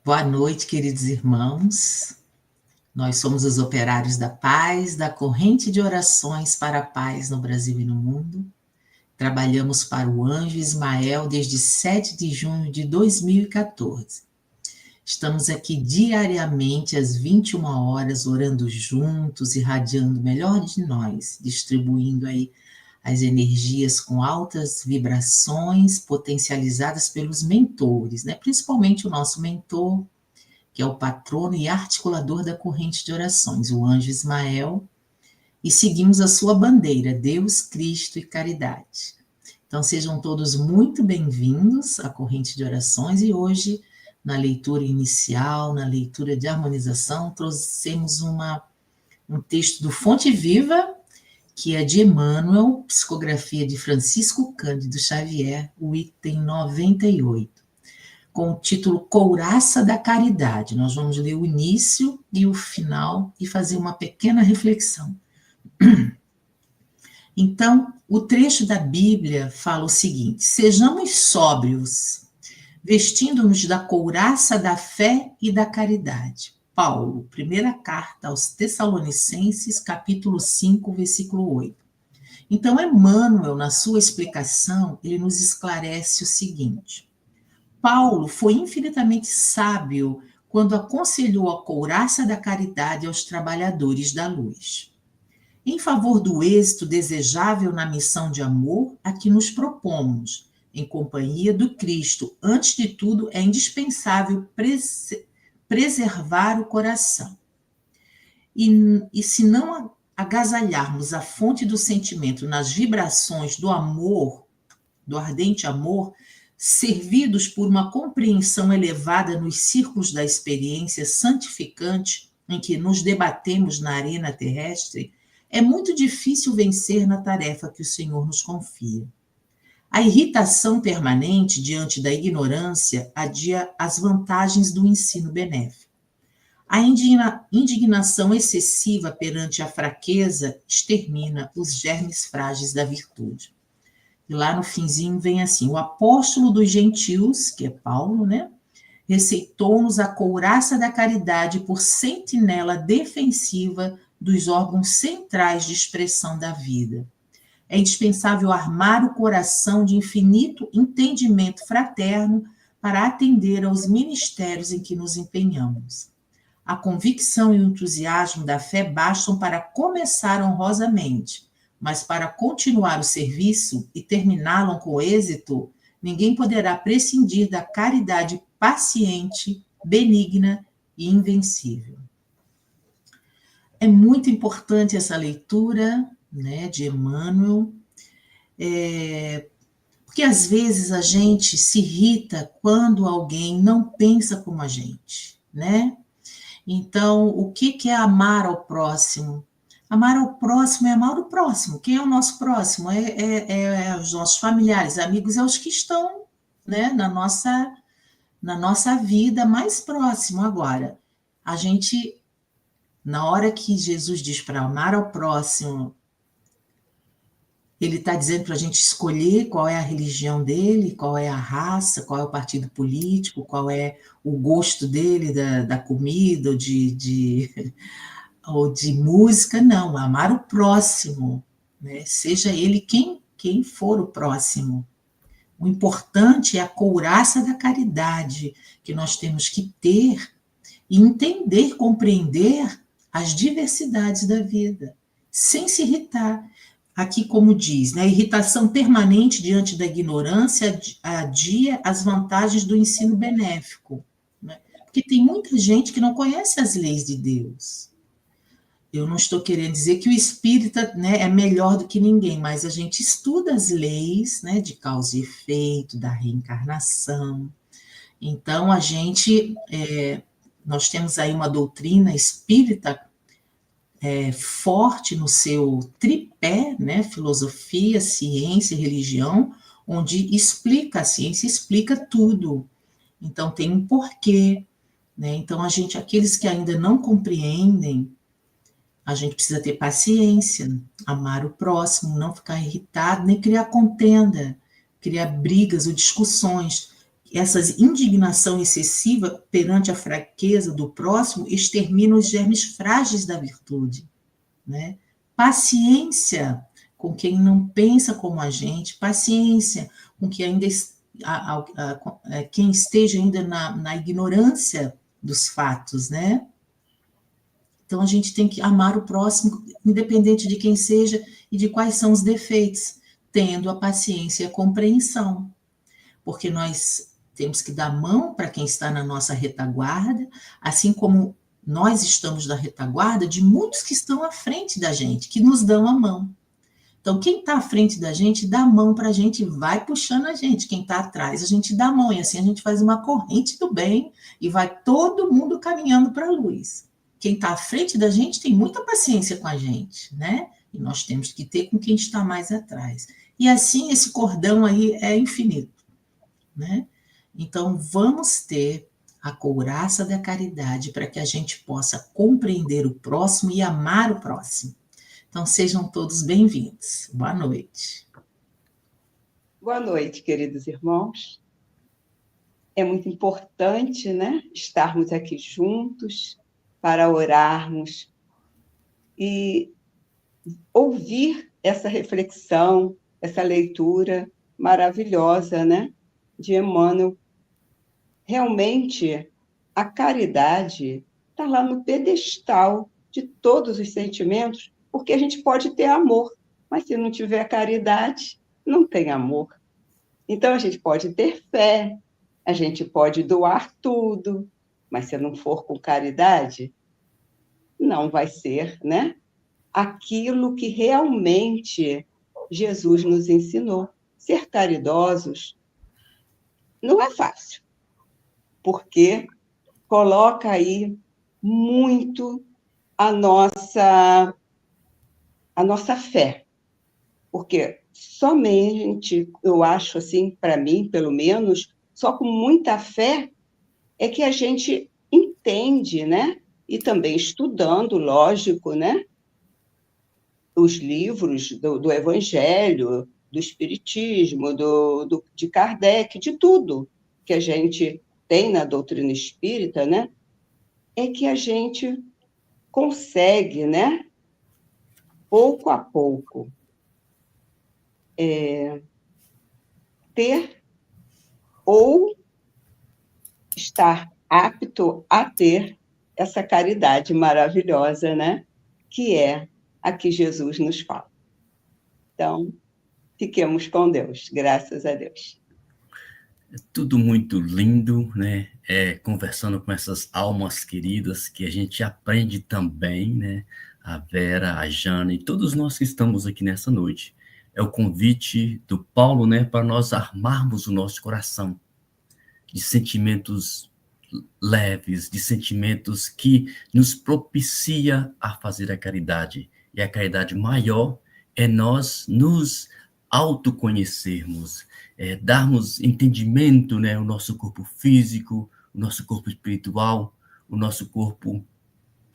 Boa noite, queridos irmãos. Nós somos os operários da paz, da corrente de orações para a paz no Brasil e no mundo. Trabalhamos para o Anjo Ismael desde 7 de junho de 2014. Estamos aqui diariamente às 21 horas, orando juntos, irradiando o melhor de nós, distribuindo aí as energias com altas vibrações potencializadas pelos mentores, né? Principalmente o nosso mentor, que é o patrono e articulador da corrente de orações, o Anjo Ismael, e seguimos a sua bandeira, Deus, Cristo e Caridade. Então sejam todos muito bem-vindos à corrente de orações e hoje, na leitura inicial, na leitura de harmonização, trouxemos um texto do Fonte Viva, que é de Emmanuel, psicografia de Francisco Cândido Xavier, o item 98. Com o título Couraça da Caridade. Nós vamos ler o início e o final e fazer uma pequena reflexão. Então, o trecho da Bíblia fala o seguinte: sejamos sóbrios, vestindo-nos da couraça da fé e da caridade. Paulo, primeira carta aos Tessalonicenses, capítulo 5, versículo 8. Então, Emmanuel, na sua explicação, ele nos esclarece o seguinte: Paulo foi infinitamente sábio quando aconselhou a couraça da caridade aos trabalhadores da luz. Em favor do êxito desejável na missão de amor a que nos propomos, em companhia do Cristo, antes de tudo é indispensável preservar o coração. E se não agasalharmos a fonte do sentimento nas vibrações do amor, do ardente amor, servidos por uma compreensão elevada nos círculos da experiência santificante em que nos debatemos na arena terrestre, é muito difícil vencer na tarefa que o Senhor nos confia. A irritação permanente diante da ignorância adia as vantagens do ensino benéfico. A indignação excessiva perante a fraqueza extermina os germes frágeis da virtude. E lá no finzinho vem assim: o apóstolo dos gentios, que é Paulo, né, receitou-nos a couraça da caridade por sentinela defensiva dos órgãos centrais de expressão da vida. É indispensável armar o coração de infinito entendimento fraterno para atender aos ministérios em que nos empenhamos. A convicção e o entusiasmo da fé bastam para começar honrosamente, mas para continuar o serviço e terminá-lo com êxito, ninguém poderá prescindir da caridade paciente, benigna e invencível. É muito importante essa leitura, né, de Emmanuel, porque às vezes a gente se irrita quando alguém não pensa como a gente, né? Então, o que é amar ao próximo? Amar ao próximo é amar o próximo. Quem é o nosso próximo? É os nossos familiares, amigos, é os que estão, né, na nossa vida mais próximo. Agora, a gente, na hora que Jesus diz para amar ao próximo, ele está dizendo para a gente escolher qual é a religião dele, qual é a raça, qual é o partido político, qual é o gosto dele da comida ou de música. Não, amar o próximo, né? Seja ele quem for o próximo. O importante é a couraça da caridade que nós temos que ter e entender, compreender as diversidades da vida, sem se irritar. Aqui, como diz, né, a irritação permanente diante da ignorância adia as vantagens do ensino benéfico, né? Porque tem muita gente que não conhece as leis de Deus. Eu não estou querendo dizer que o espírita, né, é melhor do que ninguém, mas a gente estuda as leis, né, de causa e efeito, da reencarnação. Então, nós temos aí uma doutrina espírita forte no seu tripé, né, filosofia, ciência e religião, onde a ciência explica tudo. Então, tem um porquê, né? Então, aqueles que ainda não compreendem, a gente precisa ter paciência, amar o próximo, não ficar irritado, nem criar contenda, criar brigas ou discussões. essa indignação excessiva perante a fraqueza do próximo extermina os germes frágeis da virtude, né? Paciência com quem não pensa como a gente, paciência com quem ainda quem esteja ainda na ignorância dos fatos, né? Então a gente tem que amar o próximo, independente de quem seja e de quais são os defeitos, tendo a paciência e a compreensão, porque nós temos que dar mão para quem está na nossa retaguarda, assim como nós estamos na retaguarda de muitos que estão à frente da gente, que nos dão a mão. Então, quem está à frente da gente, dá a mão para a gente, vai puxando a gente. Quem está atrás, a gente dá a mão. E assim a gente faz uma corrente do bem e vai todo mundo caminhando para a luz. Quem está à frente da gente tem muita paciência com a gente, né? E nós temos que ter com quem está mais atrás. E assim, esse cordão aí é infinito, né? Então, vamos ter a couraça da caridade para que a gente possa compreender o próximo e amar o próximo. Então, sejam todos bem-vindos. Boa noite. Boa noite, queridos irmãos. É muito importante, né, estarmos aqui juntos para orarmos e ouvir essa reflexão, essa leitura maravilhosa, né, de Emmanuel. Realmente, a caridade está lá no pedestal de todos os sentimentos, porque a gente pode ter amor, mas se não tiver caridade, não tem amor. Então, a gente pode ter fé, a gente pode doar tudo, mas se não for com caridade, não vai ser, né, aquilo que realmente Jesus nos ensinou. Ser caridosos não é fácil, porque coloca aí muito a nossa fé, porque somente, eu acho assim, para mim, pelo menos, só com muita fé é que a gente entende, né? E também estudando, lógico, né? Os livros do Evangelho, do Espiritismo, de Kardec, de tudo que a gente tem na doutrina espírita, né? É que a gente consegue, né? Pouco a pouco, ter ou estar apto a ter essa caridade maravilhosa, né? Que é a que Jesus nos fala. Então, fiquemos com Deus, graças a Deus. É tudo muito lindo, né? Conversando com essas almas queridas que a gente aprende também, né? A Vera, a Jana e todos nós que estamos aqui nessa noite. É o convite do Paulo, né? Para nós armarmos o nosso coração de sentimentos leves, de sentimentos que nos propicia a fazer a caridade. E a caridade maior é nós nos autoconhecermos, darmos entendimento, né, ao nosso corpo físico, o nosso corpo espiritual, o nosso corpo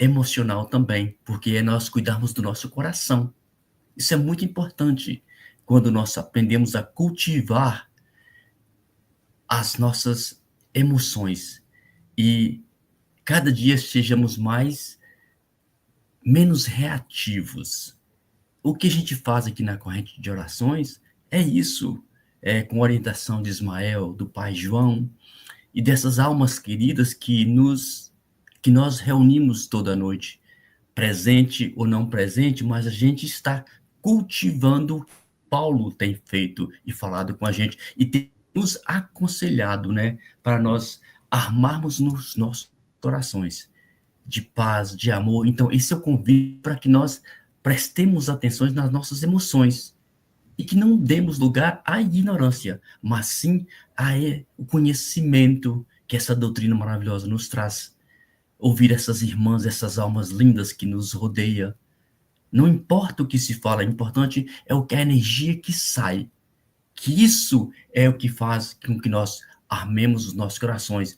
emocional também, porque é nós cuidarmos do nosso coração. Isso é muito importante quando nós aprendemos a cultivar as nossas emoções e cada dia sejamos menos reativos. O que a gente faz aqui na corrente de orações é isso, com orientação de Ismael, do Pai João e dessas almas queridas que nós reunimos toda noite, presente ou não presente, mas a gente está cultivando o que Paulo tem feito e falado com a gente e tem nos aconselhado, né, para nós armarmos nos nossos corações de paz, de amor. Então, esse é o convite para que nós prestemos atenção nas nossas emoções e que não demos lugar à ignorância, mas sim ao conhecimento que essa doutrina maravilhosa nos traz. Ouvir essas irmãs, essas almas lindas que nos rodeiam. Não importa o que se fala, o importante é a energia que sai. Que isso é o que faz com que nós armemos os nossos corações.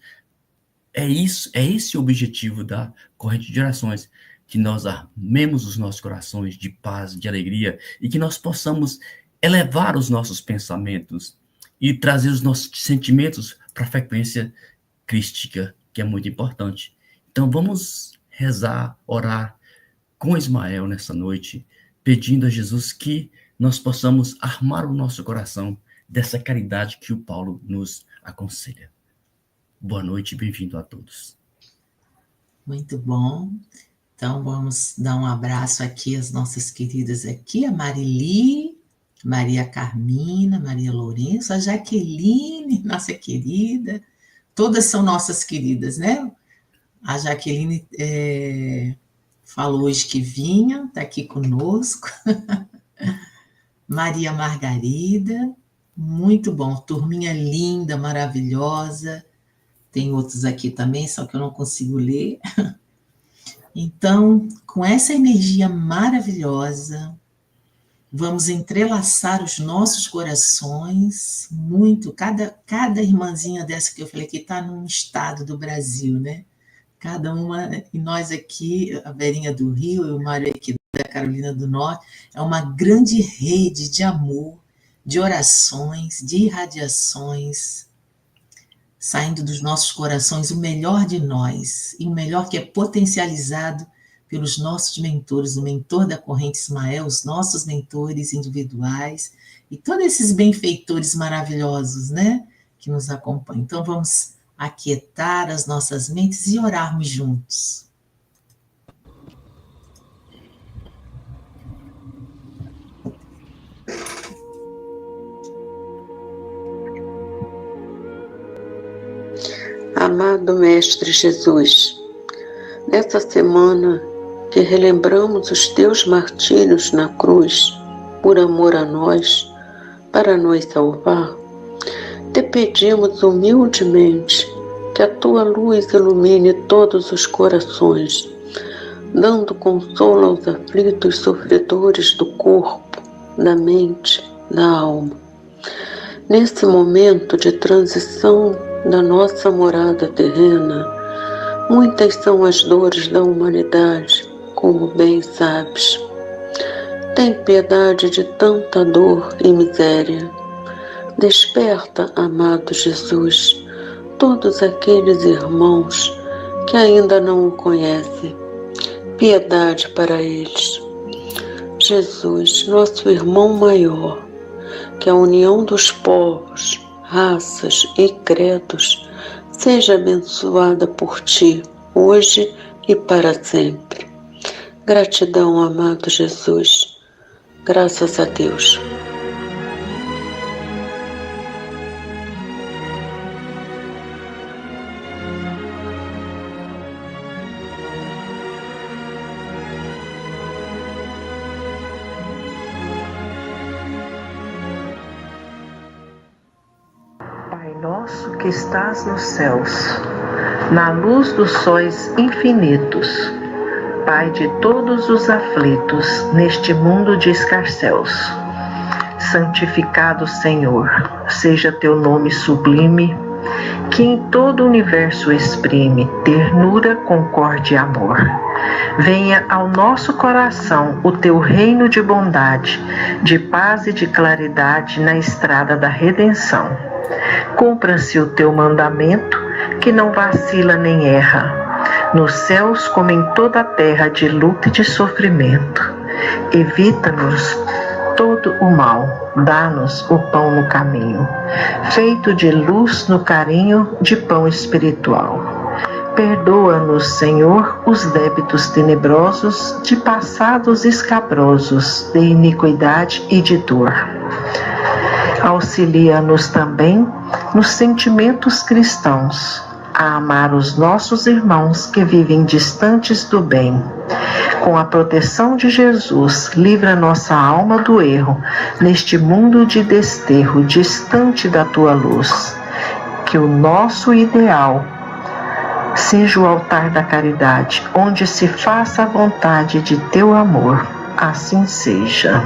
É esse o objetivo da corrente de orações, que nós armemos os nossos corações de paz, de alegria, e que nós possamos elevar os nossos pensamentos e trazer os nossos sentimentos para a frequência crística, que é muito importante. Então vamos rezar, orar com Ismael nessa noite, pedindo a Jesus que nós possamos armar o nosso coração dessa caridade que o Paulo nos aconselha. Boa noite e bem-vindo a todos. Muito bom. Então, vamos dar um abraço aqui às nossas queridas aqui, a Marili, Maria Carmina, Maria Lourenço, a Jaqueline, nossa querida. Todas são nossas queridas, né? A Jaqueline falou hoje que vinha, está aqui conosco. Maria Margarida, muito bom. Turminha linda, maravilhosa. Tem outros aqui também, só que eu não consigo ler. Então, com essa energia maravilhosa, vamos entrelaçar os nossos corações muito. Cada irmãzinha dessa que eu falei que está num estado do Brasil, né? Cada uma, e nós aqui, a Verinha do Rio, e o Mário aqui da Carolina do Norte, é uma grande rede de amor, de orações, de irradiações, saindo dos nossos corações o melhor de nós, e o melhor que é potencializado pelos nossos mentores, o mentor da corrente Ismael, os nossos mentores individuais, e todos esses benfeitores maravilhosos, né, que nos acompanham. Então vamos aquietar as nossas mentes e orarmos juntos. Amado Mestre Jesus, nessa semana que relembramos os teus martírios na cruz, por amor a nós, para nos salvar, te pedimos humildemente que a tua luz ilumine todos os corações, dando consolo aos aflitos sofredores do corpo, da mente, da alma. Nesse momento de transição da nossa morada terrena, muitas são as dores da humanidade, como bem sabes. Tem piedade de tanta dor e miséria. Desperta, amado Jesus, todos aqueles irmãos que ainda não o conhecem. Piedade para eles. Jesus, nosso irmão maior, que a união dos povos, raças e credos seja abençoada por ti, hoje e para sempre. Gratidão, amado Jesus. Graças a Deus. Pai nosso que estás nos céus, na luz dos sóis infinitos, Pai de todos os aflitos neste mundo de escarcéus, santificado Senhor, seja teu nome sublime, que em todo o universo exprime ternura, concórdia e amor. Venha ao nosso coração o teu reino de bondade, de paz e de claridade na estrada da redenção. Cumpra-se o teu mandamento, que não vacila nem erra, nos céus como em toda a terra de luta e de sofrimento. Evita-nos todo o mal, dá-nos o pão no caminho, feito de luz no carinho de pão espiritual. Perdoa-nos, Senhor, os débitos tenebrosos, de passados escabrosos, de iniquidade e de dor. Auxilia-nos também nos sentimentos cristãos, a amar os nossos irmãos que vivem distantes do bem. Com a proteção de Jesus, livra nossa alma do erro, neste mundo de desterro, distante da tua luz. Que o nosso ideal seja o altar da caridade, onde se faça a vontade de teu amor. Assim seja.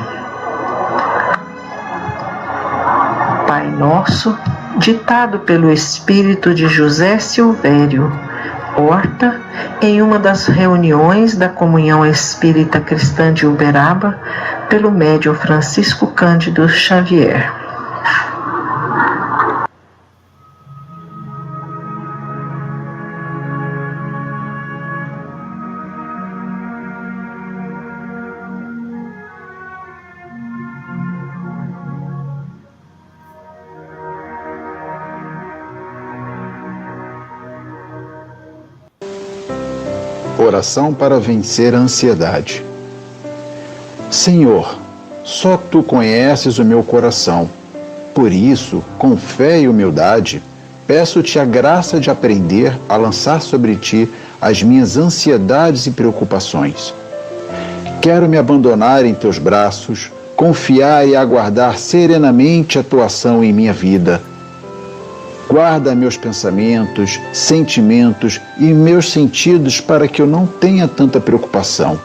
Pai nosso, ditado pelo espírito de José Silvério Horta, em uma das reuniões da Comunhão Espírita Cristã de Uberaba, pelo médium Francisco Cândido Xavier. oração para vencer a ansiedade. Senhor, só Tu conheces o meu coração. Por isso, com fé e humildade, peço-te a graça de aprender a lançar sobre Ti as minhas ansiedades e preocupações. Quero me abandonar em Teus braços, confiar e aguardar serenamente a Tua ação em minha vida. Guarda meus pensamentos, sentimentos e meus sentidos para que eu não tenha tanta preocupação.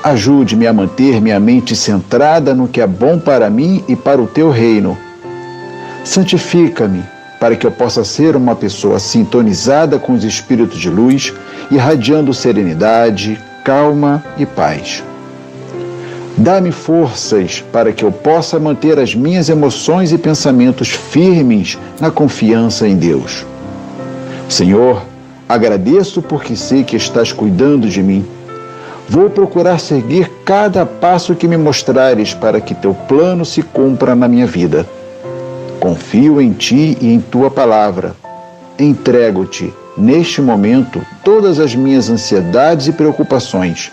Ajude-me a manter minha mente centrada no que é bom para mim e para o Teu reino. Santifica-me para que eu possa ser uma pessoa sintonizada com os espíritos de luz, irradiando serenidade, calma e paz. Dá-me forças para que eu possa manter as minhas emoções e pensamentos firmes na confiança em Deus. Senhor, agradeço porque sei que estás cuidando de mim. Vou procurar seguir cada passo que me mostrares para que Teu plano se cumpra na minha vida. Confio em Ti e em Tua palavra. Entrego-te, neste momento, todas as minhas ansiedades e preocupações.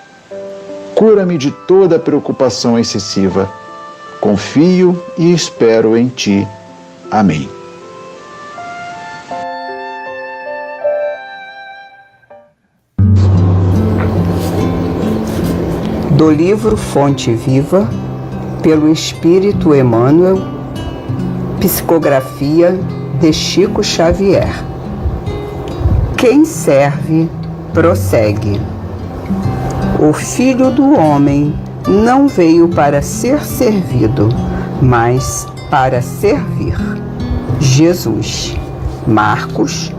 Cura-me de toda preocupação excessiva. Confio e espero em Ti. Amém. Do livro Fonte Viva, pelo Espírito Emmanuel, psicografia de Chico Xavier. Quem serve, prossegue. O Filho do Homem não veio para ser servido, mas para servir. Jesus. Marcos,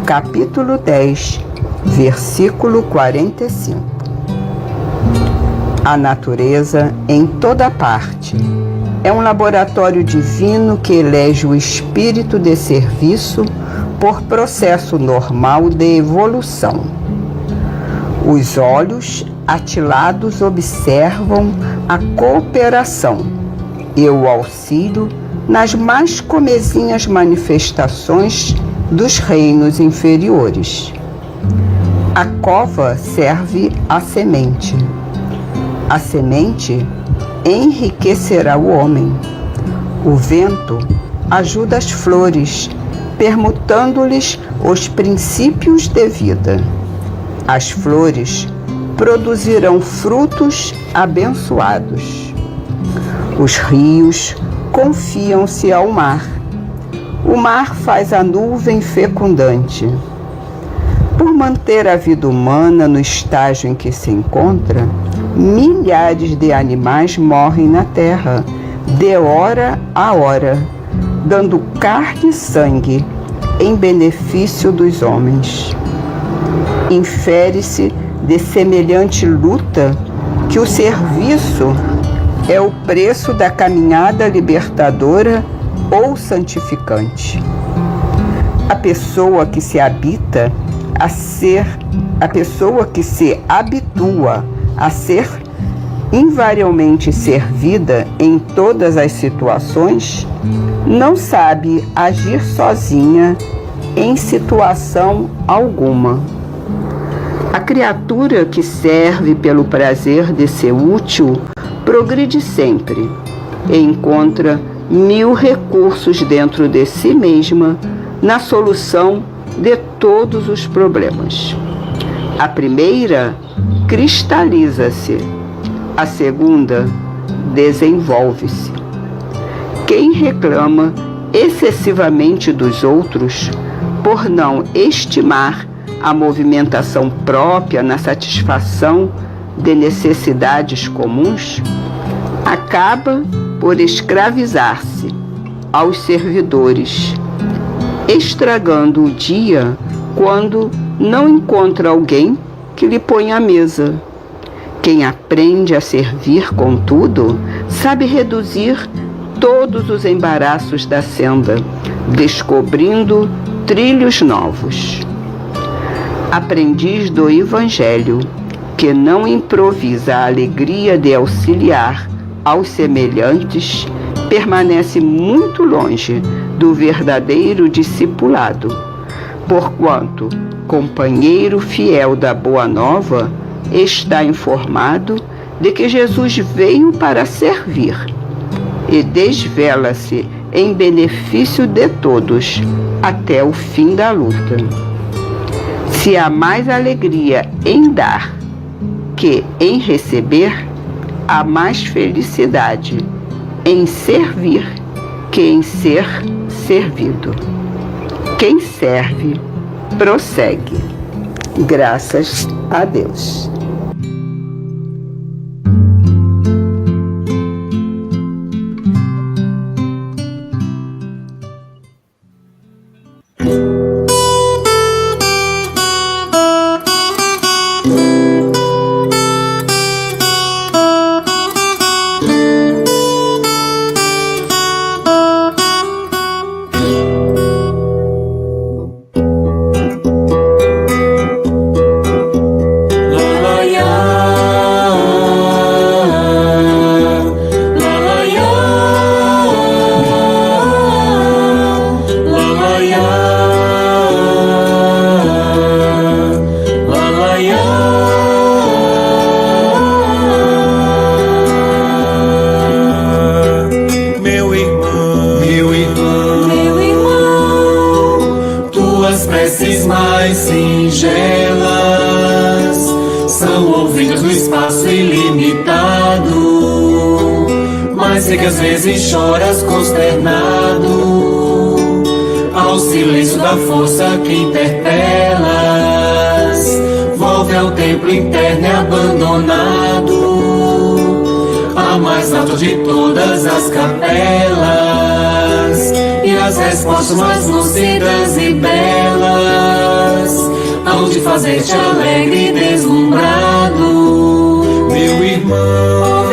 capítulo 10, versículo 45. A natureza, em toda parte, é um laboratório divino que elege o espírito de serviço por processo normal de evolução. Os olhos atilados observam a cooperação e o auxílio nas mais comezinhas manifestações dos reinos inferiores. A cova serve à semente. A semente enriquecerá o homem. O vento ajuda as flores, permutando-lhes os princípios de vida. As flores produzirão frutos abençoados. Os rios confiam-se ao mar. O mar faz a nuvem fecundante. Por manter a vida humana no estágio em que se encontra, milhares de animais morrem na terra, de hora a hora, dando carne e sangue em benefício dos homens. Infere-se de semelhante luta que o serviço é o preço da caminhada libertadora ou santificante. A pessoa que se habitua a ser invariavelmente servida em todas as situações, não sabe agir sozinha em situação alguma. A criatura que serve pelo prazer de ser útil progride sempre e encontra 1000 recursos dentro de si mesma na solução de todos os problemas. A primeira cristaliza-se, a segunda desenvolve-se. Quem reclama excessivamente dos outros por não estimar a movimentação própria na satisfação de necessidades comuns, acaba por escravizar-se aos servidores, estragando o dia quando não encontra alguém que lhe ponha à mesa. Quem aprende a servir, contudo, sabe reduzir todos os embaraços da senda, descobrindo trilhos novos. Aprendiz do Evangelho, que não improvisa a alegria de auxiliar aos semelhantes, permanece muito longe do verdadeiro discipulado, porquanto, companheiro fiel da Boa Nova, está informado de que Jesus veio para servir e desvela-se em benefício de todos até o fim da luta. Se há mais alegria em dar que em receber, há mais felicidade em servir que em ser servido. Quem serve, prossegue. Graças a Deus. Sei que às vezes choras consternado ao silêncio da força que interpelas. Volve ao templo interno e abandonado, a mais alta de todas as capelas, e as respostas mais lúcidas e belas hão de fazer-te alegre e deslumbrado. Meu irmão,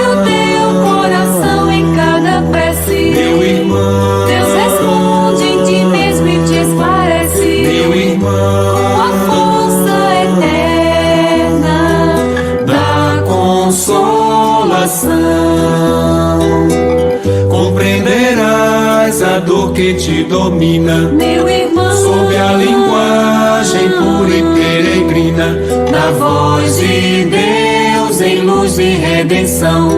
meu irmão, Deus responde em ti mesmo e te esclarece. Meu irmão, com a força eterna da consolação, compreenderás a dor que te domina. Meu irmão, sob a linguagem pura e peregrina da voz de Deus em luz de redenção,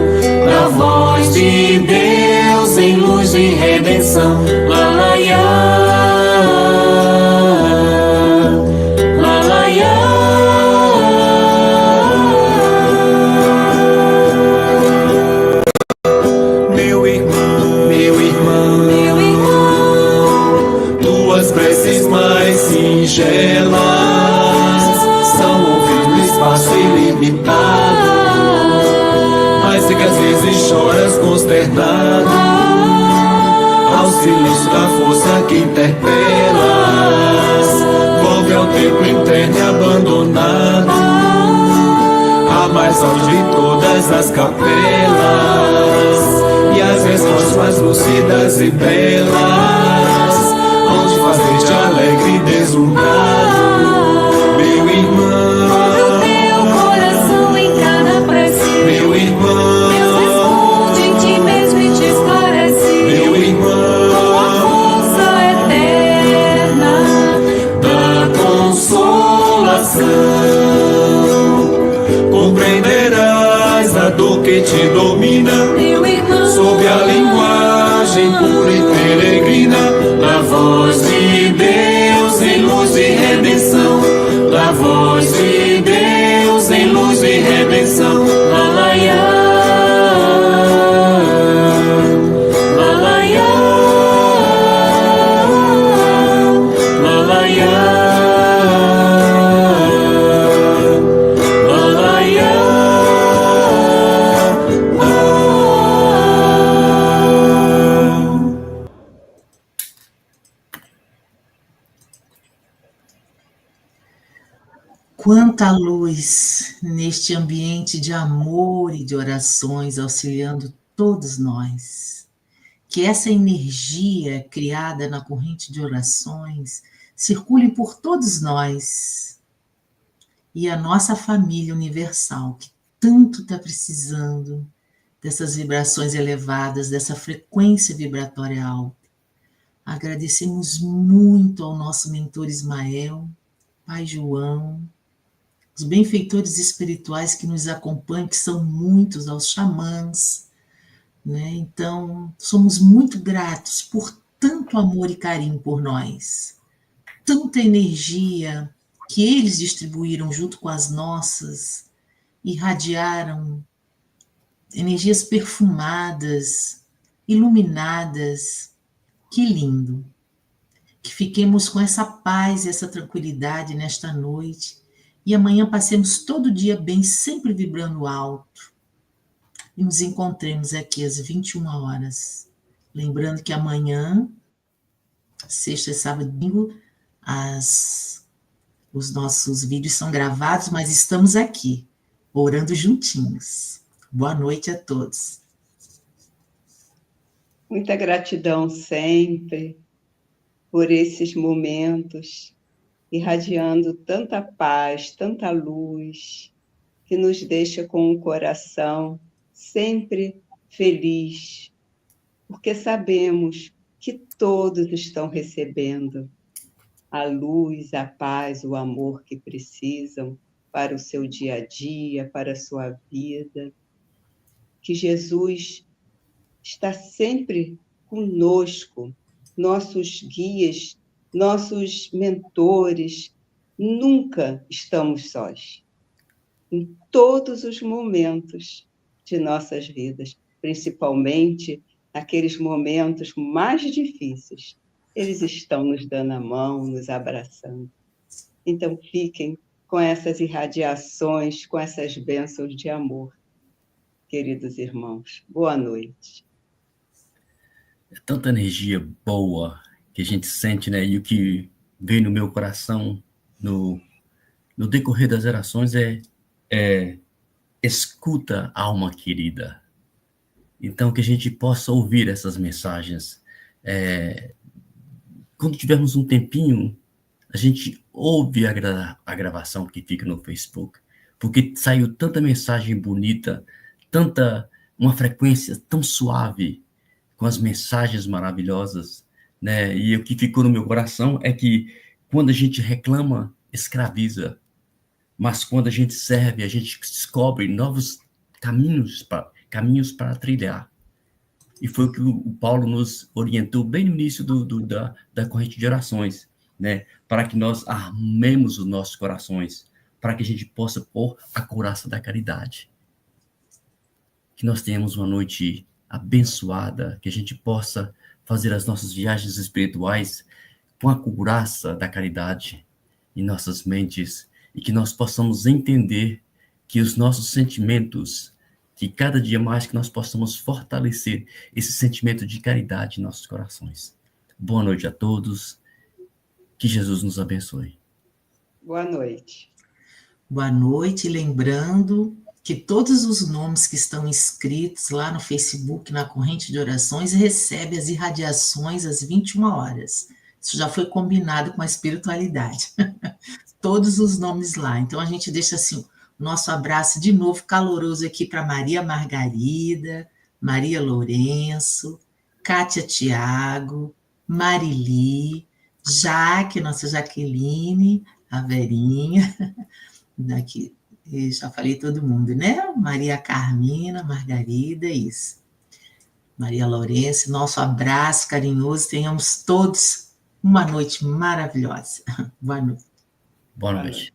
da voz de Deus em luz de redenção. Lalaiá, lalaiá. Meu irmão, meu irmão, Meu irmão, tuas preces mais singelas são ouvidas no espaço ilimitado. Mas sei que às vezes choras consternado ao silêncio da força que interpelas. Volve ao templo interno e abandonado, a mais alta de todas as capelas, e as respostas mais lúcidas e belas hão de fazer-te alegre e deslumbrado. Meu irmão, meu irmão, Deus responde em ti mesmo e te esclarece. meu irmão, Com a força eterna da consolação, compreenderás a dor que te domina. meu irmão, Sob a linguagem pura e peregrina da voz de Deus em luz de redenção, da voz de Deus em luz de redenção. lalaiá, lalaiá, lalaiá, Lalaiá, Quanta luz neste ambiente de amor e de orações auxiliando todos nós. Que essa energia criada na corrente de orações circule por todos nós e a nossa família universal, que tanto está precisando dessas vibrações elevadas, dessa frequência vibratória alta, Agradecemos muito ao nosso mentor Ismael, Pai João, os benfeitores espirituais que nos acompanham, que são muitos, aos xamãs, né? Então, somos muito gratos por tanto amor e carinho por nós, tanta energia que eles distribuíram junto com as nossas, irradiaram energias perfumadas, iluminadas. Que lindo! Que fiquemos com essa paz e essa tranquilidade nesta noite e amanhã passemos todo o dia bem, sempre vibrando alto. E nos encontremos aqui às 21 horas. Lembrando que amanhã, sexta, sábado e domingo, os nossos vídeos são gravados, mas estamos aqui, orando juntinhos. Boa noite a todos. Muita gratidão sempre por esses momentos, irradiando tanta paz, tanta luz, que nos deixa com o coração sempre feliz, porque sabemos que todos estão recebendo a luz, a paz, o amor que precisam para o seu dia a dia, para a sua vida. Que Jesus está sempre conosco, nossos guias, nossos mentores, nunca estamos sós. Em todos os momentos de nossas vidas, principalmente naqueles momentos mais difíceis, eles estão nos dando a mão, nos abraçando. Então, fiquem com essas irradiações, com essas bênçãos de amor, queridos irmãos. Boa noite. É tanta energia boa que a gente sente, né? E o que veio no meu coração no decorrer das gerações é escuta, alma querida. Então, que a gente possa ouvir essas mensagens. Quando tivermos um tempinho, a gente ouve a gravação que fica no Facebook, porque saiu tanta mensagem bonita, uma frequência tão suave, com as mensagens maravilhosas, né? E o que ficou no meu coração é que quando a gente reclama, escraviza, mas quando a gente serve, a gente descobre novos caminhos para trilhar. E foi o que o Paulo nos orientou bem no início da corrente de orações, né? Para que nós armemos os nossos corações, para que a gente possa pôr a couraça da caridade. Que nós tenhamos uma noite abençoada, que a gente possa fazer as nossas viagens espirituais com a couraça da caridade em nossas mentes e que nós possamos entender que os nossos sentimentos, que cada dia mais que nós possamos fortalecer esse sentimento de caridade em nossos corações. Boa noite a todos, que Jesus nos abençoe. Boa noite. Boa noite, lembrando que todos os nomes que estão inscritos lá no Facebook, na corrente de orações, recebem as irradiações às 21 horas. Isso já foi combinado com a espiritualidade. Todos os nomes lá. Então, a gente deixa assim, o nosso abraço de novo caloroso aqui para Maria Margarida, Maria Lourenço, Kátia Tiago, Marili, Jaque, nossa Jaqueline, a Verinha, daqui. Eu já falei todo mundo, né? Maria Carmina, Margarida, isso. Maria Lourenço, nosso abraço carinhoso. Tenhamos todos uma noite maravilhosa. Boa noite. Boa noite.